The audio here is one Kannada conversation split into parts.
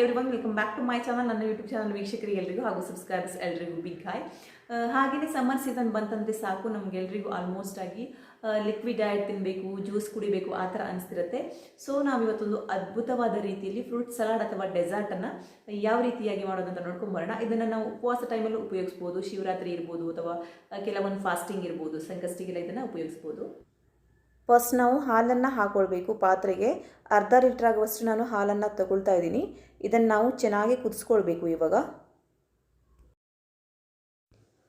Everyone, welcome back to my channel. ನನ್ನ ಯೂಟ್ಯೂಬ್ ಚಾನಲ್ ವೀಕ್ಷಕರಿಗೆ ಎಲ್ರಿಗೂ ಹಾಗೂ ಸಬ್ಸ್ಕ್ರೈಬರ್ಸ್ ಎಲ್ರಿಗೂ ಬಿಗ್ ಹಾಯ್. ಹಾಗೆಯೇ ಸಮ್ಮರ್ ಸೀಸನ್ ಬಂತಂದರೆ ಸಾಕು ನಮಗೆಲ್ರಿಗೂ ಆಲ್ಮೋಸ್ಟ್ ಆಗಿ ಲಿಕ್ವಿಡ್ ಡಯಟ್ ತಿನ್ನಬೇಕು, ಜ್ಯೂಸ್ ಕುಡಿಬೇಕು ಆ ಥರ ಅನಿಸ್ತಿರುತ್ತೆ. ಸೊ ನಾವಿವತ್ತೊಂದು ಅದ್ಭುತವಾದ ರೀತಿಯಲ್ಲಿ ಫ್ರೂಟ್ ಸಲಾಡ್ ಅಥವಾ ಡೆಸರ್ಟನ್ನು ಯಾವ ರೀತಿಯಾಗಿ ಮಾಡೋದಂತ ನೋಡ್ಕೊಂಬರೋಣ. ಇದನ್ನು ನಾವು ಉಪವಾಸ ಟೈಮಲ್ಲೂ ಉಪಯೋಗಿಸ್ಬೋದು, ಶಿವರಾತ್ರಿ ಇರ್ಬೋದು ಅಥವಾ ಕೆಲವೊಂದು ಫಾಸ್ಟಿಂಗ್ ಇರ್ಬೋದು, ಸಂಕಷ್ಟಿಗೆಲ್ಲ ಇದನ್ನು ಉಪಯೋಗಿಸ್ಬೋದು. ಫಸ್ಟ್ ನಾವು ಹಾಲನ್ನು ಹಾಕ್ಕೊಳ್ಬೇಕು ಪಾತ್ರೆಗೆ. ಅರ್ಧ ಲೀಟ್ರ್ ಆಗುವಷ್ಟು ನಾನು ಹಾಲನ್ನು ತಗೊಳ್ತಾ ಇದ್ದೀನಿ. ಇದನ್ನು ನಾವು ಚೆನ್ನಾಗಿ ಕುದಿಸ್ಕೊಳ್ಬೇಕು. ಇವಾಗ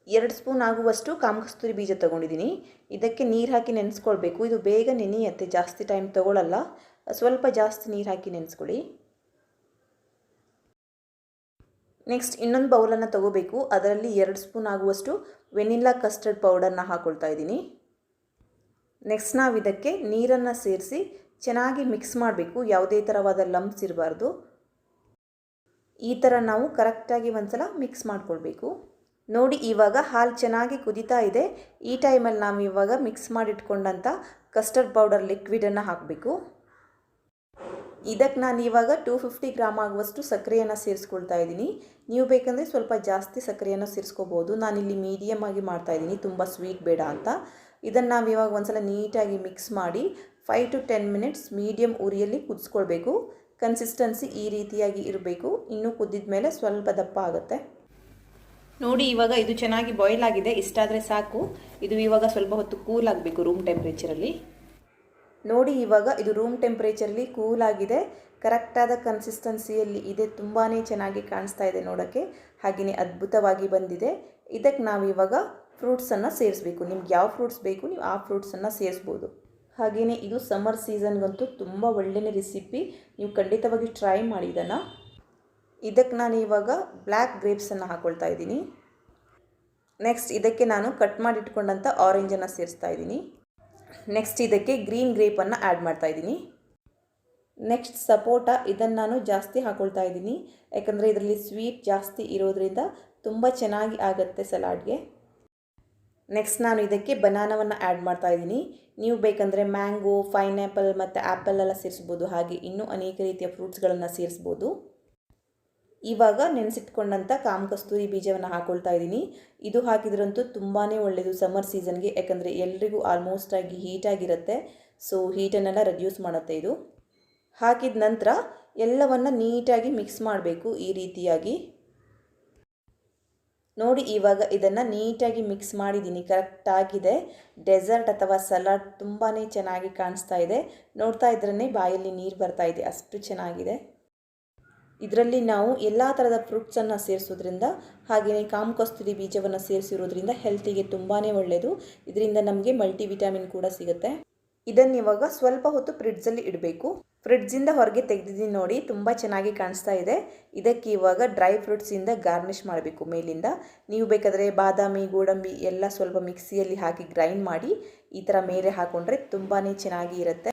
2 ಸ್ಪೂನ್ ಆಗುವಷ್ಟು ಕಾಮಕಸ್ತೂರಿ ಬೀಜ ತಗೊಂಡಿದ್ದೀನಿ. ಇದಕ್ಕೆ ನೀರು ಹಾಕಿ ನೆನೆಸ್ಕೊಳ್ಬೇಕು. ಇದು ಬೇಗ ನೆನೆಯುತ್ತೆ, ಜಾಸ್ತಿ ಟೈಮ್ ತಗೊಳ್ಳಲ್ಲ. ಸ್ವಲ್ಪ ಜಾಸ್ತಿ ನೀರು ಹಾಕಿ ನೆನೆಸ್ಕೊಳ್ಳಿ. ನೆಕ್ಸ್ಟ್ ಇನ್ನೊಂದು ಬೌಲನ್ನು ತಗೋಬೇಕು. ಅದರಲ್ಲಿ 2 ಸ್ಪೂನ್ ಆಗುವಷ್ಟು ವೆನಿಲ್ಲಾ ಕಸ್ಟರ್ಡ್ ಪೌಡರ್ನ ಹಾಕ್ಕೊಳ್ತಾ ಇದ್ದೀನಿ. ನೆಕ್ಸ್ಟ್ ನಾವು ಇದಕ್ಕೆ ನೀರನ್ನು ಸೇರಿಸಿ ಚೆನ್ನಾಗಿ ಮಿಕ್ಸ್ ಮಾಡಬೇಕು. ಯಾವುದೇ ಥರವಾದ ಲಂಪ್ಸ್ ಇರಬಾರ್ದು. ಈ ಥರ ನಾವು ಕರೆಕ್ಟಾಗಿ ಒಂದ್ಸಲ ಮಿಕ್ಸ್ ಮಾಡ್ಕೊಳ್ಬೇಕು. ನೋಡಿ, ಇವಾಗ ಹಾಲು ಚೆನ್ನಾಗಿ ಕುದೀತಾ ಇದೆ. ಈ ಟೈಮಲ್ಲಿ ನಾವು ಇವಾಗ ಮಿಕ್ಸ್ ಮಾಡಿಟ್ಕೊಂಡಂಥ ಕಸ್ಟರ್ಡ್ ಪೌಡರ್ ಲಿಕ್ವಿಡನ್ನು ಹಾಕಬೇಕು. ಇದಕ್ಕೆ ನಾನು ಇವಾಗ 250 ಗ್ರಾಮ್ ಆಗುವಷ್ಟು ಸಕ್ಕರೆಯನ್ನು ಸೇರಿಸ್ಕೊಳ್ತಾ ಇದ್ದೀನಿ. ನೀವು ಬೇಕಂದರೆ ಸ್ವಲ್ಪ ಜಾಸ್ತಿ ಸಕ್ಕರೆಯನ್ನು ಸೇರಿಸ್ಕೋಬೋದು. ನಾನಿಲ್ಲಿ ಮೀಡಿಯಮ್ ಆಗಿ ಮಾಡ್ತಾಯಿದ್ದೀನಿ, ತುಂಬ ಸ್ವೀಟ್ ಬೇಡ ಅಂತ. ಇದನ್ನು ನಾವು ಇವಾಗ ಒಂದ್ಸಲ ನೀಟಾಗಿ ಮಿಕ್ಸ್ ಮಾಡಿ 5 to 10 ಮಿನಿಟ್ಸ್ ಮೀಡಿಯಮ್ ಉರಿಯಲ್ಲಿ ಕುದಿಸ್ಕೊಳ್ಬೇಕು. ಕನ್ಸಿಸ್ಟೆನ್ಸಿ ಈ ರೀತಿಯಾಗಿ ಇರಬೇಕು. ಇನ್ನೂ ಕುದ್ದಿದ ಮೇಲೆ ಸ್ವಲ್ಪ ದಪ್ಪ ಆಗುತ್ತೆ. ನೋಡಿ, ಇವಾಗ ಇದು ಚೆನ್ನಾಗಿ ಬಾಯ್ಲ್ ಆಗಿದೆ. ಇಷ್ಟಾದರೆ ಸಾಕು. ಇದು ಇವಾಗ ಸ್ವಲ್ಪ ಹೊತ್ತು ಕೂಲ್ ಆಗಬೇಕು ರೂಮ್ ಟೆಂಪ್ರೇಚರಲ್ಲಿ. ನೋಡಿ, ಇವಾಗ ಇದು ರೂಮ್ ಟೆಂಪ್ರೇಚರಲ್ಲಿ ಕೂಲ್ ಆಗಿದೆ. ಕರೆಕ್ಟಾದ ಕನ್ಸಿಸ್ಟೆನ್ಸಿಯಲ್ಲಿ ಇದೆ. ತುಂಬಾ ಚೆನ್ನಾಗಿ ಕಾಣಿಸ್ತಾ ಇದೆ ನೋಡೋಕ್ಕೆ. ಹಾಗೆಯೇ ಅದ್ಭುತವಾಗಿ ಬಂದಿದೆ. ಇದಕ್ಕೆ ನಾವು ಇವಾಗ ಫ್ರೂಟ್ಸನ್ನು ಸೇರಿಸಬೇಕು. ನಿಮ್ಗೆ ಯಾವ ಫ್ರೂಟ್ಸ್ ಬೇಕು ನೀವು ಆ ಫ್ರೂಟ್ಸನ್ನು ಸೇರಿಸ್ಬೋದು. ಹಾಗೆಯೇ ಇದು ಸಮ್ಮರ್ ಸೀಸನ್ಗಂತೂ ತುಂಬ ಒಳ್ಳೆಯ ರೆಸಿಪಿ. ನೀವು ಖಂಡಿತವಾಗಿ ಟ್ರೈ ಮಾಡಿ ಇದನ್ನು. ಇದಕ್ಕೆ ನಾನು ಇವಾಗ ಬ್ಲ್ಯಾಕ್ ಗ್ರೇಪ್ಸನ್ನು ಹಾಕ್ಕೊಳ್ತಾ ಇದ್ದೀನಿ. ನೆಕ್ಸ್ಟ್ ಇದಕ್ಕೆ ನಾನು ಕಟ್ ಮಾಡಿಟ್ಕೊಂಡಂಥ ಆರೆಂಜನ್ನು ಸೇರಿಸ್ತಾ ಇದ್ದೀನಿ. ನೆಕ್ಸ್ಟ್ ಇದಕ್ಕೆ ಗ್ರೀನ್ ಗ್ರೇಪನ್ನು ಆ್ಯಡ್ ಮಾಡ್ತಾ ಇದ್ದೀನಿ. ನೆಕ್ಸ್ಟ್ ಸಪೋಟ, ಇದನ್ನು ನಾನು ಜಾಸ್ತಿ ಹಾಕ್ಕೊಳ್ತಾ ಇದ್ದೀನಿ. ಯಾಕಂದರೆ ಇದರಲ್ಲಿ ಸ್ವೀಟ್ ಜಾಸ್ತಿ ಇರೋದ್ರಿಂದ ತುಂಬ ಚೆನ್ನಾಗಿ ಆಗುತ್ತೆ ಸಲಾಡ್ಗೆ. ನೆಕ್ಸ್ಟ್ ನಾನು ಇದಕ್ಕೆ ಬನಾನವನ್ನು ಆ್ಯಡ್ ಮಾಡ್ತಾ ಇದ್ದೀನಿ. ನೀವು ಬೇಕಂದರೆ ಮ್ಯಾಂಗೋ, ಪೈನಾಪಲ್ ಮತ್ತು ಆ್ಯಪಲ್ ಎಲ್ಲ ಸೇರಿಸ್ಬೋದು. ಹಾಗೆ ಇನ್ನೂ ಅನೇಕ ರೀತಿಯ ಫ್ರೂಟ್ಸ್ಗಳನ್ನು ಸೇರಿಸ್ಬೋದು. ಇವಾಗ ನೆನೆಸಿಟ್ಕೊಂಡಂಥ ಕಾಮಕಸ್ತೂರಿ ಬೀಜವನ್ನು ಹಾಕ್ಕೊಳ್ತಾ ಇದ್ದೀನಿ. ಇದು ಹಾಕಿದ್ರಂತೂ ತುಂಬಾ ಒಳ್ಳೆಯದು ಸಮ್ಮರ್ ಸೀಸನ್ಗೆ. ಯಾಕಂದರೆ ಎಲ್ರಿಗೂ ಆಲ್ಮೋಸ್ಟ್ ಆಗಿ ಹೀಟಾಗಿರುತ್ತೆ. ಸೊ ಹೀಟನ್ನೆಲ್ಲ ರೆಡ್ಯೂಸ್ ಮಾಡುತ್ತೆ ಇದು. ಹಾಕಿದ ನಂತರ ಎಲ್ಲವನ್ನು ನೀಟಾಗಿ ಮಿಕ್ಸ್ ಮಾಡಬೇಕು ಈ ರೀತಿಯಾಗಿ. ನೋಡಿ, ಇವಾಗ ಇದನ್ನು ನೀಟಾಗಿ ಮಿಕ್ಸ್ ಮಾಡಿದ್ದೀನಿ. ಕರೆಕ್ಟಾಗಿದೆ. ಡೆಸರ್ಟ್ ಅಥವಾ ಸಲಾಡ್ ತುಂಬಾ ಚೆನ್ನಾಗಿ ಕಾಣಿಸ್ತಾ ಇದೆ. ನೋಡ್ತಾ ಇದ್ರೇ ಬಾಯಲ್ಲಿ ನೀರು ಬರ್ತಾ ಇದೆ, ಅಷ್ಟು ಚೆನ್ನಾಗಿದೆ. ಇದರಲ್ಲಿ ನಾವು ಎಲ್ಲ ಥರದ ಫ್ರೂಟ್ಸನ್ನು ಸೇರಿಸೋದ್ರಿಂದ ಹಾಗೆಯೇ ಕಾಮಕಸ್ತೂರಿ ಬೀಜವನ್ನು ಸೇರಿಸಿರೋದ್ರಿಂದ ಹೆಲ್ತಿಗೆ ತುಂಬಾ ಒಳ್ಳೆಯದು. ಇದರಿಂದ ನಮಗೆ ಮಲ್ಟಿವಿಟಾಮಿನ್ ಕೂಡ ಸಿಗುತ್ತೆ. ಇದನ್ನು ಇವಾಗ ಸ್ವಲ್ಪ ಹೊತ್ತು ಫ್ರಿಡ್ಜಲ್ಲಿ ಇಡಬೇಕು. ಫ್ರಿಡ್ಜಿಂದ ಹೊರಗೆ ತೆಗೆದಿದ್ದೀನಿ ನೋಡಿ, ತುಂಬ ಚೆನ್ನಾಗಿ ಕಾಣಿಸ್ತಾ ಇದೆ. ಇದಕ್ಕೆ ಇವಾಗ ಡ್ರೈ ಫ್ರೂಟ್ಸಿಂದ ಗಾರ್ನಿಷ್ ಮಾಡಬೇಕು ಮೇಲಿಂದ. ನೀವು ಬೇಕಾದರೆ ಬಾದಾಮಿ, ಗೋಡಂಬಿ ಎಲ್ಲ ಸ್ವಲ್ಪ ಮಿಕ್ಸಿಯಲ್ಲಿ ಹಾಕಿ ಗ್ರೈಂಡ್ ಮಾಡಿ ಈ ಥರ ಮೇಲೆ ಹಾಕ್ಕೊಂಡ್ರೆ ತುಂಬಾ ಚೆನ್ನಾಗಿ ಇರುತ್ತೆ.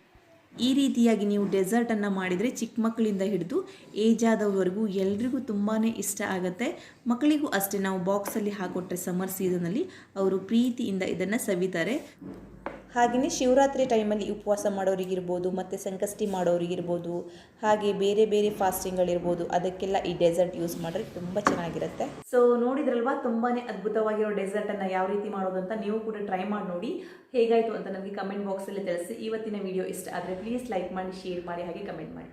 ಈ ರೀತಿಯಾಗಿ ನೀವು ಡೆಸರ್ಟನ್ನು ಮಾಡಿದರೆ ಚಿಕ್ಕ ಮಕ್ಕಳಿಂದ ಹಿಡಿದು ಏಜ್ ಆದವರೆಗೂ ಎಲ್ರಿಗೂ ತುಂಬಾ ಇಷ್ಟ ಆಗುತ್ತೆ. ಮಕ್ಕಳಿಗೂ ಅಷ್ಟೇ, ನಾವು ಬಾಕ್ಸಲ್ಲಿ ಹಾಕ್ಕೊಟ್ರೆ ಸಮ್ಮರ್ ಸೀಸನಲ್ಲಿ ಅವರು ಪ್ರೀತಿಯಿಂದ ಇದನ್ನು ಸವಿತಾರೆ. ಹಾಗೆಯೇ ಶಿವರಾತ್ರಿ ಟೈಮಲ್ಲಿ ಉಪವಾಸ ಮಾಡೋರಿಗಿರ್ಬೋದು ಮತ್ತು ಸಂಕಷ್ಟಿ ಮಾಡೋರಿಗಿರ್ಬೋದು, ಹಾಗೆ ಬೇರೆ ಬೇರೆ ಫಾಸ್ಟಿಂಗ್ಗಳಿರ್ಬೋದು, ಅದಕ್ಕೆಲ್ಲ ಈ ಡೆಸರ್ಟ್ ಯೂಸ್ ಮಾಡಿದ್ರೆ ತುಂಬ ಚೆನ್ನಾಗಿರುತ್ತೆ. ಸೊ ನೋಡಿದ್ರಲ್ವಾ, ತುಂಬಾ ಅದ್ಭುತವಾಗಿರೋ ಡೆಸರ್ಟನ್ನು ಯಾವ ರೀತಿ ಮಾಡೋದು ಅಂತ ನೀವು ಕೂಡ ಟ್ರೈ ಮಾಡಿ ನೋಡಿ. ಹೇಗಾಯಿತು ಅಂತ ನನಗೆ ಕಮೆಂಟ್ ಬಾಕ್ಸಲ್ಲಿ ತಿಳಿಸಿ. ಇವತ್ತಿನ ವಿಡಿಯೋ ಇಷ್ಟ ಆದರೆ ಪ್ಲೀಸ್ ಲೈಕ್ ಮಾಡಿ, ಶೇರ್ ಮಾಡಿ, ಹಾಗೆ ಕಮೆಂಟ್ ಮಾಡಿ.